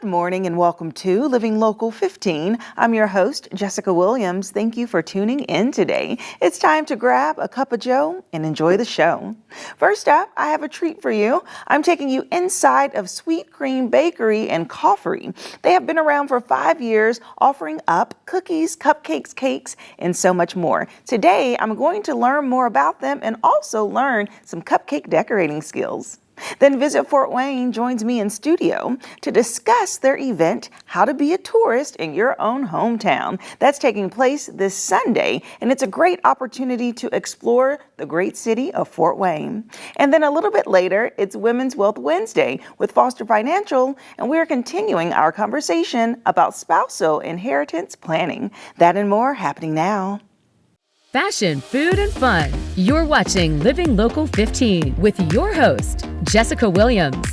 Good morning and welcome to Living Local 15. I'm your host, Jessica Williams. Thank you for tuning in today. It's time to grab a cup of joe and enjoy the show. First up, I have a treat for you. I'm taking you inside of Sweet Cream Bakery and Coffee. They have been around for 5 years, offering up cookies, cupcakes, cakes, and so much more. Today, I'm going to learn more about them and also learn some cupcake decorating skills. Then Visit Fort Wayne joins me in studio to discuss their event, How to Be a Tourist in Your Own Hometown. That's taking place this Sunday, and it's a great opportunity to explore the great city of Fort Wayne. And then a little bit later, it's Women's Wealth Wednesday with Foster Financial, and we're continuing our conversation about spousal inheritance planning. That and more happening now. Fashion, food, and fun. You're watching Living Local 15 with your host, Jessica Williams.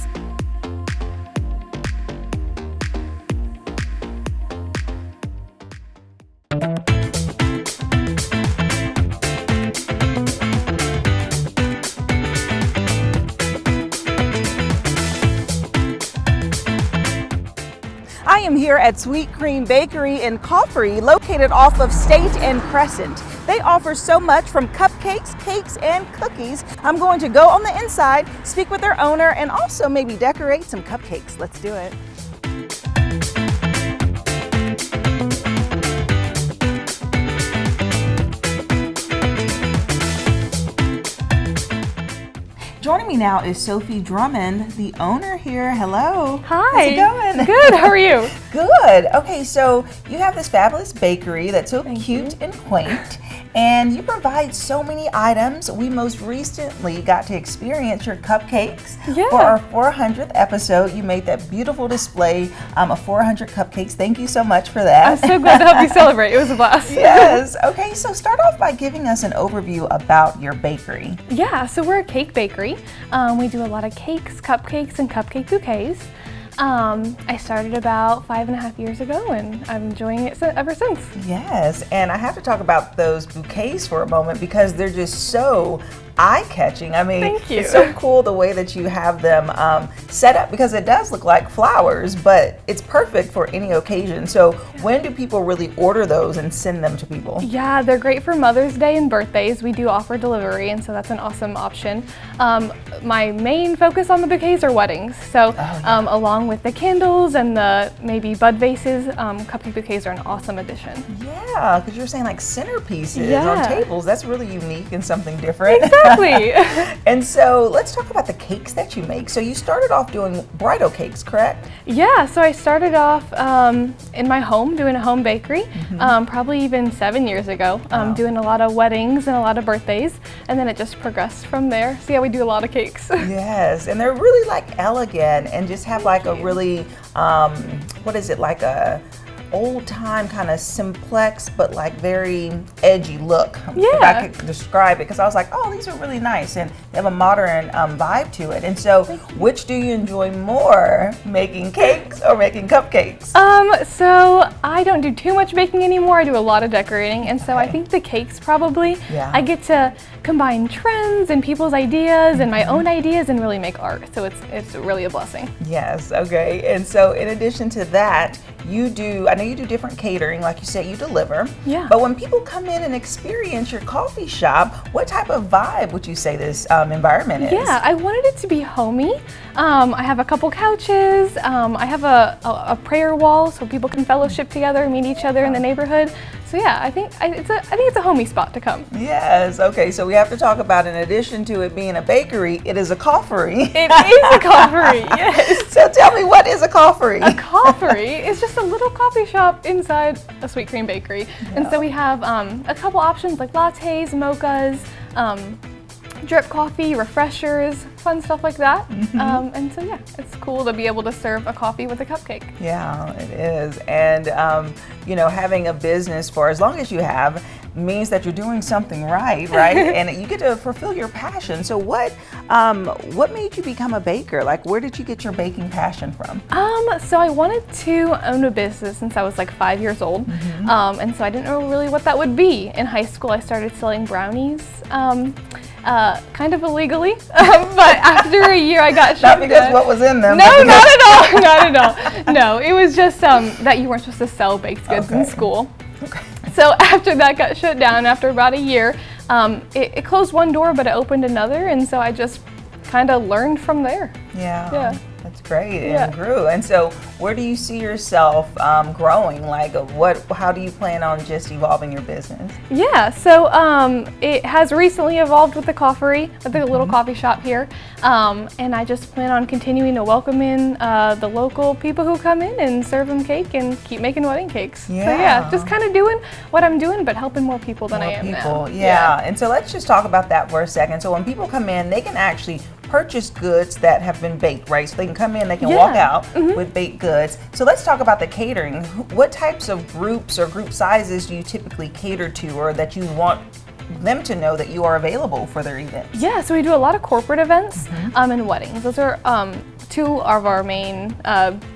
I am here at Sweet Cream Bakery and Coffee, located off of State and Crescent. They offer so much from cupcakes, cakes, and cookies. I'm going to go on the inside, speak with their owner, and also maybe decorate some cupcakes. Let's do it. Joining me now is Sophie Drummond, the owner here. Hello. Hi. How's it going? Good. How are you? Good. Okay, so you have this fabulous bakery that's so cute and quaint, and you provide so many items. We most recently got to experience your cupcakes for our 400th episode. You made that beautiful display of 400 cupcakes. Thank you so much for that. I'm so glad to help you celebrate. It was a blast. Yes. Okay, so start off by giving us an overview about your bakery. Yeah, so we're a cake bakery. We do a lot of cakes, cupcakes, and cupcake bouquets. I started about 5.5 years ago, and I'm enjoying it ever since. Yes, and I have to talk about those bouquets for a moment because they're just so eye-catching. I mean, Thank you. It's so cool the way that you have them set up because it does look like flowers, but it's perfect for any occasion. So when do people really order those and send them to people? Yeah, they're great for Mother's Day and birthdays. We do offer delivery, and so that's an awesome option. My main focus on the bouquets are weddings. So along with the candles and the maybe bud vases, cupcake bouquets are an awesome addition. Yeah, because you're saying like centerpieces on tables. That's really unique and something different. Exactly. And so let's talk about the cakes that you make. So you started off doing bridal cakes, correct? Yeah, so I started off in my home doing a home bakery, probably even 7 years ago, doing a lot of weddings and a lot of birthdays, and then it just progressed from there. So yeah, we do a lot of cakes. Yes, and they're really like elegant and just have like a really, what is it, like a old time kind of simplex but like very edgy look, if I could describe it, because I was like, oh, these are really nice and they have a modern vibe to it. And so which do you enjoy more, making cakes or making cupcakes? So I don't do too much baking anymore. I do a lot of decorating, and so I think the cakes probably. I get to combine trends and people's ideas and my own ideas and really make art, so it's really a blessing. Yes, okay. And so in addition to that, you do, I know you do different catering, like you said, you deliver. Yeah. But when people come in and experience your coffee shop, what type of vibe would you say this environment is? Yeah, I wanted it to be homey. I have a couple couches. I have a prayer wall so people can fellowship together, meet each other in the neighborhood. So yeah, I think it's a homey spot to come. Yes. Okay. So we have to talk about, in addition to it being a bakery, it is a coffee. It is a coffee. Yes. So tell me, what is a coffee? A coffee is just a little coffee shop inside a Sweet Cream Bakery, and so we have a couple options like lattes, mochas, drip coffee, refreshers, fun stuff like that. And so yeah, it's cool to be able to serve a coffee with a cupcake. Yeah, it is. And you know, having a business for as long as you have, means that you're doing something right, and you get to fulfill your passion. So what made you become a baker? Like, where did you get your baking passion from? So I wanted to own a business since I was like 5 years old, and so I didn't know really what that would be. In high school, I started selling brownies, kind of illegally, but after a year, I got shut down. Not because what was in them. No, not at all, not at all. No, it was just that you weren't supposed to sell baked goods in school. Okay. So after that got shut down, after about a year, it closed one door, but it opened another, and so I just kind of learned from there. Yeah. That's great, and grew. And so where do you see yourself growing? Like, how do you plan on just evolving your business? Yeah, so it has recently evolved with the coffee, with the little coffee shop here. And I just plan on continuing to welcome in the local people who come in and serve them cake and keep making wedding cakes. Yeah. So yeah, just kind of doing what I'm doing, but helping more people than I am now. Yeah. And so let's just talk about that for a second. So when people come in, they can actually purchase goods that have been baked, right? So they can come in, they can walk out with baked goods. So let's talk about the catering. What types of groups or group sizes do you typically cater to, or that you want them to know that you are available for their events? Yeah, so we do a lot of corporate events and weddings. Those are two of our main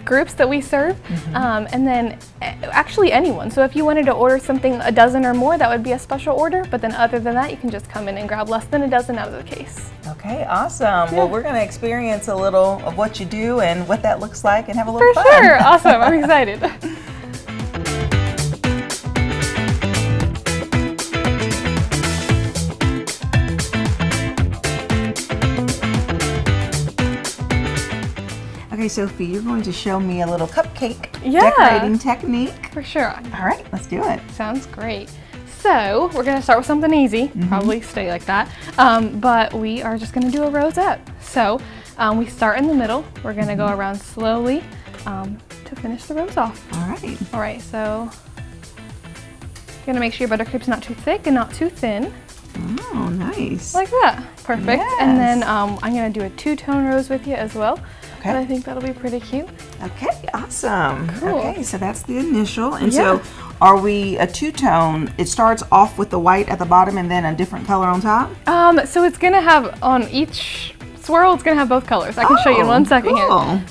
groups that we serve, and then actually anyone. So if you wanted to order something a dozen or more, that would be a special order, but then other than that, you can just come in and grab less than a dozen out of the case. Okay, awesome. Yeah. Well, we're going to experience a little of what you do and what that looks like and have a little fun. For sure, awesome, I'm excited. Okay, Sophie, you're going to show me a little cupcake decorating technique. For sure. All right, let's do it. Sounds great. So we're going to start with something easy, probably stay like that, but we are just going to do a rosette. So we start in the middle. We're going to go around slowly to finish the rose off. All right, so you're going to make sure your buttercream's not too thick and not too thin. Oh, nice. Like that. Perfect. Yes. And then I'm going to do a two-tone rose with you as well. Okay. And I think that'll be pretty cute. Okay, awesome. Cool. Okay, so that's the initial. And so are we a two-tone? It starts off with the white at the bottom and then a different color on top? So it's going to have, on each swirl, it's going to have both colors. I can show you in 1 second here.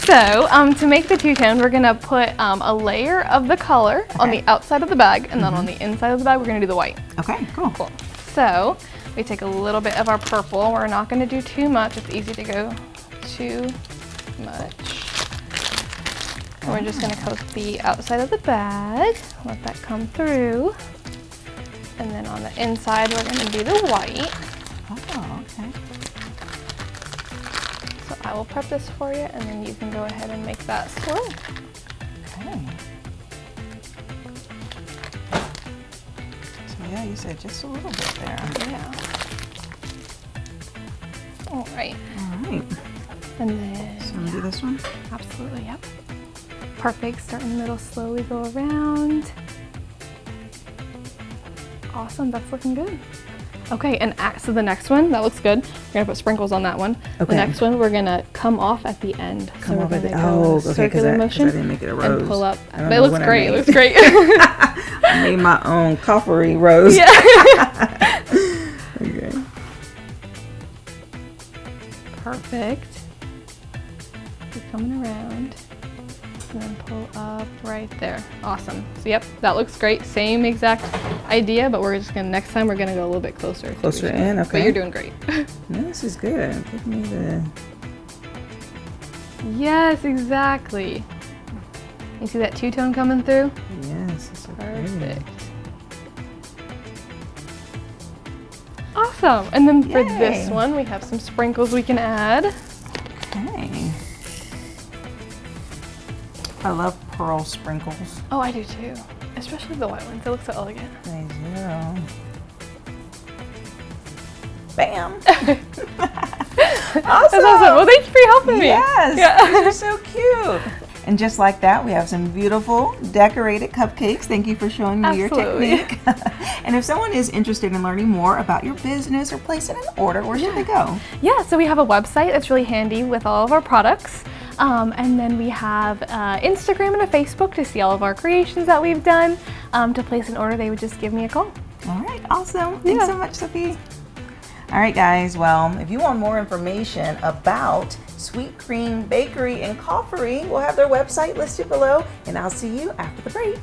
So to make the two-tone, we're gonna put a layer of the color on the outside of the bag, and then on the inside of the bag, we're gonna do the white. Okay, cool. So we take a little bit of our purple. We're not gonna do too much. It's easy to go too much. And we're just gonna coat the outside of the bag, let that come through. And then on the inside, we're gonna do the white. Oh, okay. So I will prep this for you, and then you can go ahead and make that swirl. Okay. So yeah, you said just a little bit there. Yeah. All right. All right. And then, So I'm gonna do this one? absolutely, yep. Perfect. Start in the middle, slowly go around. Awesome, that's looking good. Okay, and so the next one, that looks good. We're gonna put sprinkles on that one. Okay. The next one, we're gonna come off at the end. Come off at the circular motion I didn't make it a rose. and pull up. I don't But it know looks what I great. It made. looks great. I made my own coffee rose. Yeah. Okay. Perfect. Keep coming around. And then pull up right there. Awesome. So yep, that looks great. Same exact idea, but we're just gonna, next time we're gonna go a little bit closer. Closer in, okay. But you're doing great. No, this is good. Give me the... Yes, exactly. You see that two-tone coming through? Yes, this is Perfect. Awesome. And then for this Yay. one, we have some sprinkles we can add. Okay. I love pearl sprinkles. Oh, I do too. Especially the white ones. They look so elegant. They do. Bam. Awesome. That's awesome. Well, thank you for helping me. Yes. Yeah. These are so cute. And just like that, we have some beautiful decorated cupcakes. Thank you for showing me your technique. And if someone is interested in learning more about your business or placing an order, where should they go? Yeah, so we have a website that's really handy with all of our products. And then we have Instagram and a Facebook to see all of our creations that we've done. To place an order, they would just give me a call. All right, awesome. Thanks so much, Sophie. All right, guys. Well, if you want more information about Sweet Cream Bakery and Coffee, we'll have their website listed below, and I'll see you after the break.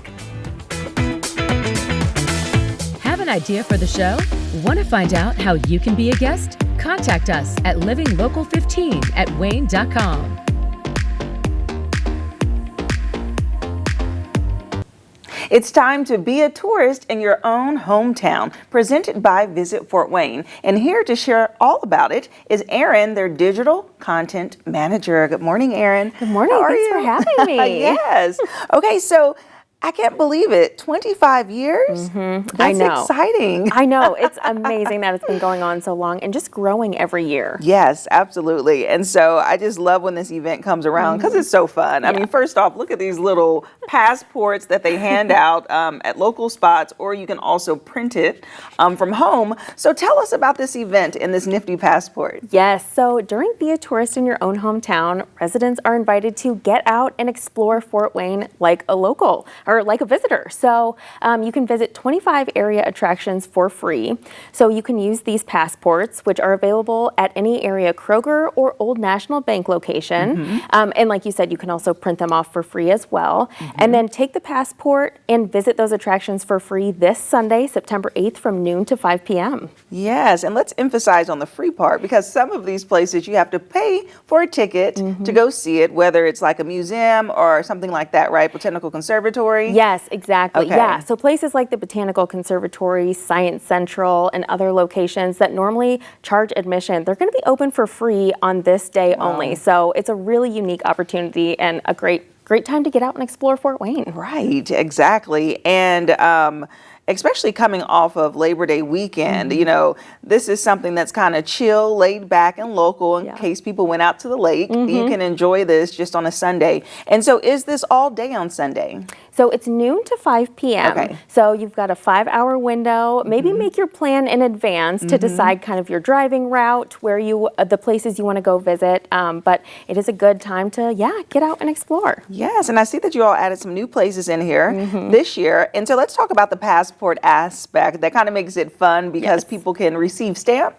Have an idea for the show? Want to find out how you can be a guest? Contact us at livinglocal15@wayne.com. It's time to be a tourist in your own hometown, presented by Visit Fort Wayne. And here to share all about it is Erin, their digital content manager. Good morning, Erin. Good morning. Thanks for having me. Yes. Okay, so I can't believe it. 25 years? That's I know. Exciting. I know. It's amazing that it's been going on so long and just growing every year. Yes, absolutely. And so I just love when this event comes around because it's so fun. I mean, first off, look at these little passports that they hand out at local spots, or you can also print it from home. So tell us about this event and this nifty passport. Yes. So during Be a Tourist in Your Own Hometown, residents are invited to get out and explore Fort Wayne like a local or like a visitor. So you can visit 25 area attractions for free. So you can use these passports, which are available at any area Kroger or Old National Bank location. And like you said, you can also print them off for free as well. And then take the passport and visit those attractions for free this Sunday, September 8th from noon to 5 p.m. Yes, and let's emphasize on the free part, because some of these places you have to pay for a ticket to go see it, whether it's like a museum or something like that, right? Botanical Conservatory. Yes, exactly. Okay. Yeah. So places like the Botanical Conservatory, Science Central, and other locations that normally charge admission, they're going to be open for free on this day only. So it's a really unique opportunity and a great time to get out and explore Fort Wayne. Right, exactly. And especially coming off of Labor Day weekend, you know, this is something that's kind of chill, laid back, and local in case people went out to the lake. You can enjoy this just on a Sunday. And so is this all day on Sunday? So it's noon to 5 p.m. Okay. So you've got a 5-hour window. Maybe make your plan in advance to decide kind of your driving route, where the places you want to go visit. But it is a good time to, get out and explore. Yes, and I see that you all added some new places in here this year. And so let's talk about the passport aspect. That kind of makes it fun because people can receive stamps.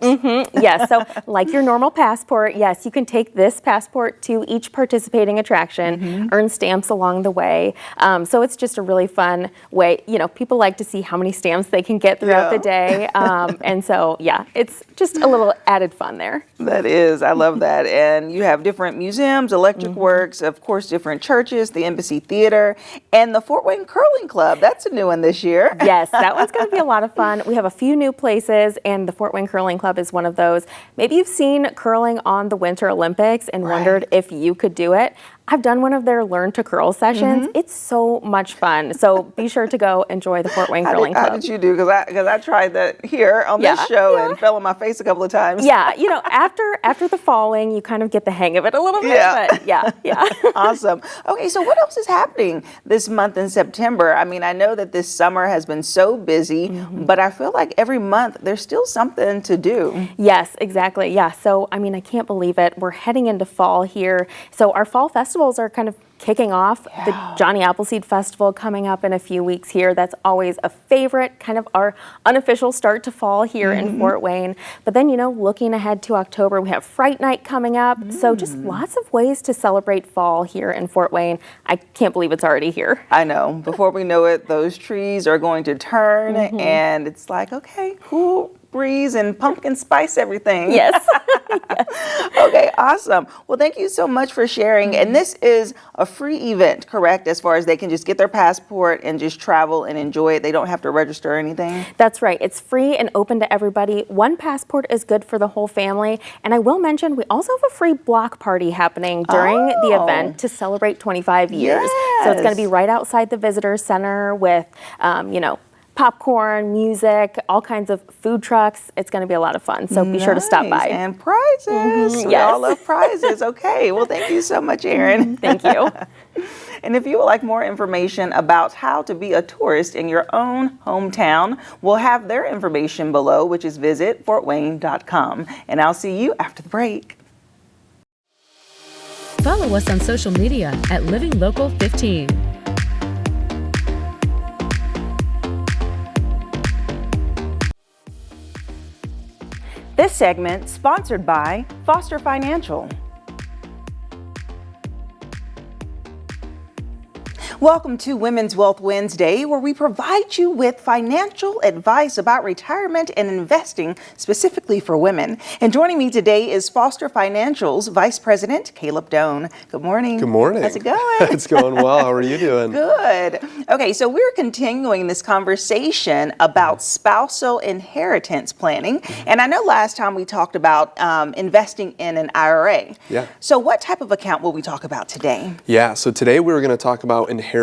Yes, so like your normal passport, yes, you can take this passport to each participating attraction, earn stamps along the way. So it's just a really fun way. You know, people like to see how many stamps they can get throughout the day. And so, it's just a little added fun there. That is, I love that. And you have different museums, Electric Works, of course, different churches, the Embassy Theater, and the Fort Wayne Curling Club. That's a new one this year. Yes, that one's going to be a lot of fun. We have a few new places, and the Fort Wayne Curling Club is one of those. Maybe you've seen curling on the Winter Olympics and wondered if you could do it. I've done one of their Learn to Curl sessions. It's so much fun. So be sure to go enjoy the Fort Wayne Curling Club. How did you do? Because I tried that here on this show and fell on my face a couple of times. Yeah, you know, after the falling, you kind of get the hang of it a little bit. But yeah. Awesome. Okay, so what else is happening this month in September? I mean, I know that this summer has been so busy, but I feel like every month there's still something to do. Yes, exactly. Yeah. So, I mean, I can't believe it. We're heading into fall here. So our fall festivals are kind of kicking off. The Johnny Appleseed Festival coming up in a few weeks here. That's always a favorite, kind of our unofficial start to fall here in Fort Wayne. But then, you know, looking ahead to October, we have Fright Night coming up. So just lots of ways to celebrate fall here in Fort Wayne. I can't believe it's already here. I know. Before we know it, those trees are going to turn and it's like, okay, cool breeze and pumpkin spice everything. Yes. Okay, awesome. Well, thank you so much for sharing. And this is a free event, correct? As far as they can just get their passport and just travel and enjoy it. They don't have to register or anything. That's right. It's free and open to everybody. One passport is good for the whole family. And I will mention, we also have a free block party happening during the event to celebrate 25 years. So it's going to be right outside the Visitor Center with, you know, popcorn, music, all kinds of food trucks. It's going to be a lot of fun. So be sure to stop by. And prizes. We yes. all love prizes. Okay. Well, thank you so much, Erin. Thank you. And if you would like more information about how to be a tourist in your own hometown, we'll have their information below, which is visit fortwayne.com. And I'll see you after the break. Follow us on social media at Living Local 15. This segment sponsored by Foster Financial. Welcome to Women's Wealth Wednesday, where we provide you with financial advice about retirement and investing specifically for women. And joining me today is Foster Financial's Vice President, Caleb Doan. Good morning. Good morning. How's it going? It's going well. How are you doing? Good. Okay, so we're continuing this conversation about spousal inheritance planning. And I know last time we talked about investing in an IRA. Yeah. So what type of account will we talk about today? Yeah, so today we're going to talk about inheriting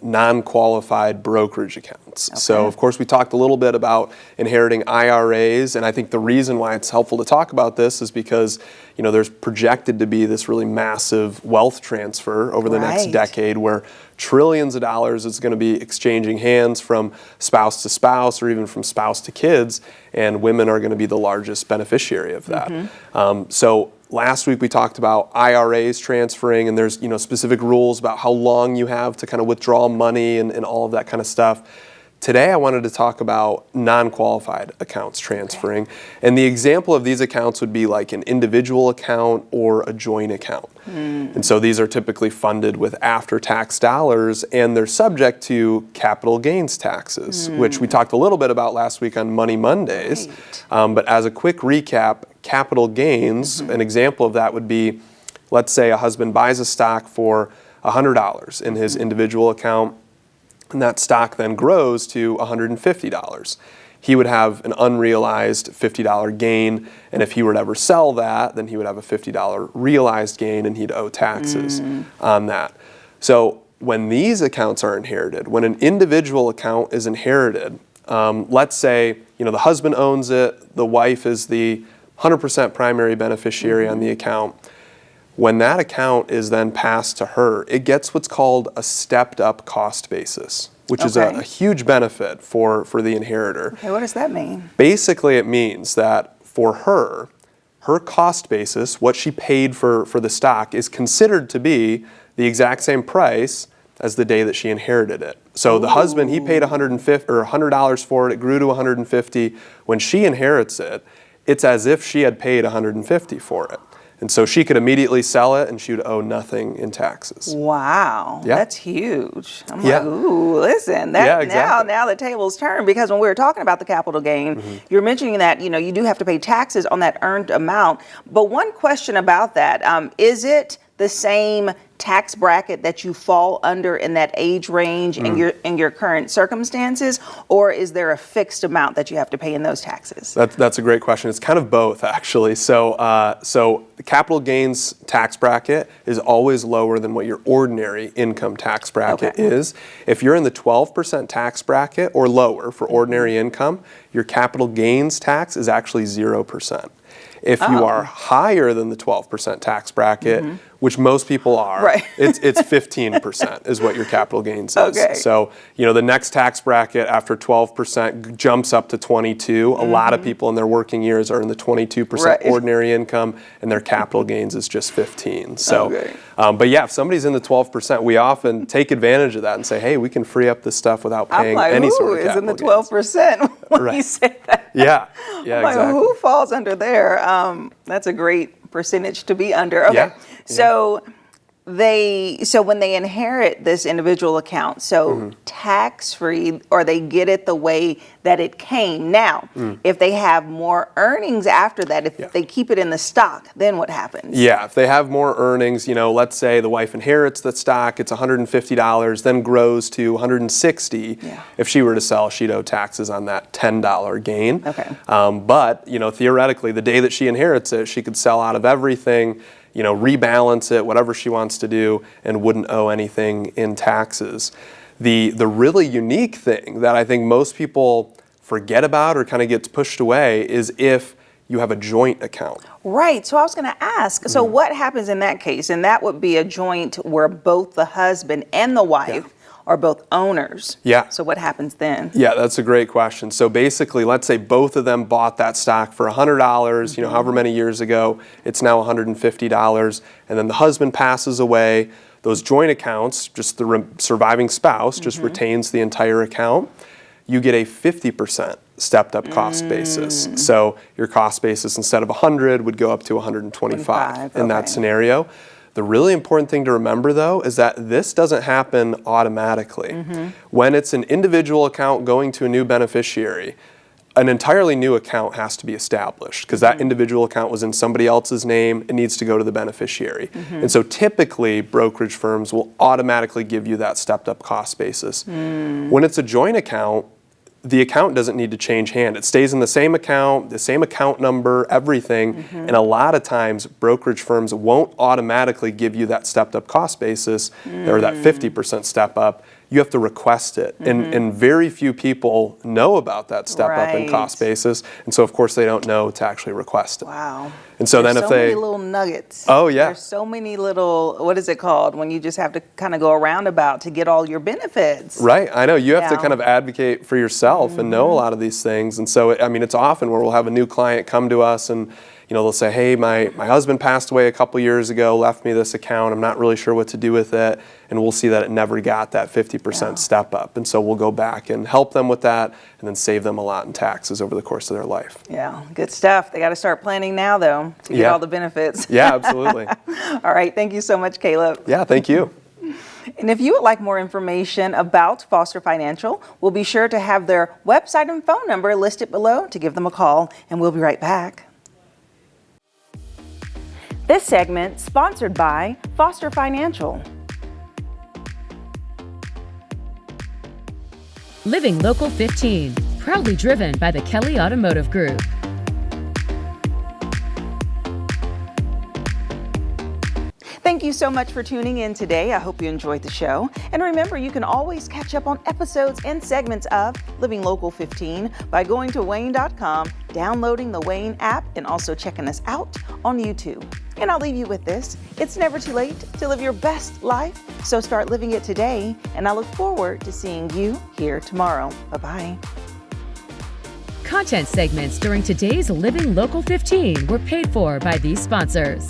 non-qualified brokerage accounts. Okay. So of course we talked a little bit about inheriting IRAs, and I think the reason why it's helpful to talk about this is because there's projected to be this really massive wealth transfer over the next decade where trillions of dollars is going to be exchanging hands from spouse to spouse or even from spouse to kids, and women are going to be the largest beneficiary of that. So last week we talked about IRAs transferring, and there's specific rules about how long you have to kind of withdraw money and all of that kind of stuff. Today I wanted to talk about non-qualified accounts transferring, and the example of these accounts would be like an individual account or a joint account. And so these are typically funded with after-tax dollars, and they're subject to capital gains taxes, which we talked a little bit about last week on Money Mondays. But as a quick recap, capital gains, an example of that would be, let's say a husband buys a stock for $100 in his individual account, and that stock then grows to $150. He would have an unrealized $50 gain, and if he were to ever sell that, then he would have a $50 realized gain, and he'd owe taxes on that. So when these accounts are inherited, when an individual account is inherited, let's say the husband owns it, the wife is the 100% primary beneficiary on the account. When that account is then passed to her, it gets what's called a stepped up cost basis, which is a huge benefit for the inheritor. Okay, what does that mean? Basically, it means that for her cost basis, what she paid for the stock, is considered to be the exact same price as the day that she inherited it. So the husband, he paid $100 for it, it grew to $150. When she inherits it, it's as if she had paid $150 for it. And so she could immediately sell it and she would owe nothing in taxes. Wow, Yeah. That's huge. I'm like, ooh, listen, that, now the tables turn, because when we were talking about the capital gain, you're mentioning that, you do have to pay taxes on that earned amount. But one question about that, is it the same tax bracket that you fall under in that age range in your current circumstances, or is there a fixed amount that you have to pay in those taxes? That's a great question. It's kind of both, actually. So the capital gains tax bracket is always lower than what your ordinary income tax bracket is. If you're in the 12% tax bracket or lower for ordinary income, your capital gains tax is actually 0%. If you are higher than the 12% tax bracket, which most people are, it's 15% is what your capital gains is. So, the next tax bracket after 12% jumps up to 22. A lot of people in their working years are in the 22% ordinary income, and their capital gains is just 15. So, but yeah, if somebody's in the 12%, we often take advantage of that and say, hey, we can free up this stuff without paying any sort of capital gains. Who is in the 12% when you say that? Yeah, exactly. Who falls under there? That's a great percentage to be under. Okay, so when they inherit this individual account, tax-free, or they get it the way that it came. Now, if they have more earnings after that, if they keep it in the stock, then what happens? Yeah, if they have more earnings, let's say the wife inherits the stock, it's $150, then grows to $160. Yeah. If she were to sell, she'd owe taxes on that $10 gain. Okay. But, theoretically, the day that she inherits it, she could sell out of everything, rebalance it, whatever she wants to do, and wouldn't owe anything in taxes. The really unique thing that I think most people forget about or kind of gets pushed away is if you have a joint account. Right. So I was going to ask, so what happens in that case? And that would be a joint where both the husband and the wife are both owners. Yeah. So what happens then? Yeah, that's a great question. So basically, let's say both of them bought that stock for $100, you know, however many years ago, it's now $150, and then the husband passes away. Those joint accounts, just the surviving spouse just retains the entire account. You get a 50% stepped up cost basis. So your cost basis instead of 100 would go up to 125 in that scenario. The really important thing to remember though is that this doesn't happen automatically. When it's an individual account going to a new beneficiary, an entirely new account has to be established because that individual account was in somebody else's name. It needs to go to the beneficiary. And so typically brokerage firms will automatically give you that stepped up cost basis. When it's a joint account, the account doesn't need to change hand. It stays in the same account number, everything. And a lot of times brokerage firms won't automatically give you that stepped up cost basis or that 50% step up. You have to request it. And very few people know about that step up in cost basis. And so of course they don't know to actually request it. Wow. And so There's then if so they many little nuggets. Oh yeah. There's so many little, what is it called, when you just have to kind of go around about to get all your benefits. Right, I know. You have to Yeah. kind of advocate for yourself and know a lot of these things. And so, I mean, it's often where we'll have a new client come to us and, you know, they'll say, hey, my husband passed away a couple years ago, left me this account. I'm not really sure what to do with it. And we'll see that it never got that 50% step up. And so we'll go back and help them with that and then save them a lot in taxes over the course of their life. Yeah, good stuff. They got to start planning now, though, to get all the benefits. Yeah, absolutely. All right, thank you so much, Caleb. Yeah, thank you. And if you would like more information about Foster Financial, we'll be sure to have their website and phone number listed below to give them a call, and we'll be right back. This segment sponsored by Foster Financial. Living Local 15, proudly driven by the Kelly Automotive Group. Thank you so much for tuning in today. I hope you enjoyed the show. And remember, you can always catch up on episodes and segments of Living Local 15 by going to WANE.com, downloading the WANE app, and also checking us out on YouTube. And I'll leave you with this. It's never too late to live your best life, so start living it today. And I look forward to seeing you here tomorrow. Bye-bye. Content segments during today's Living Local 15 were paid for by these sponsors.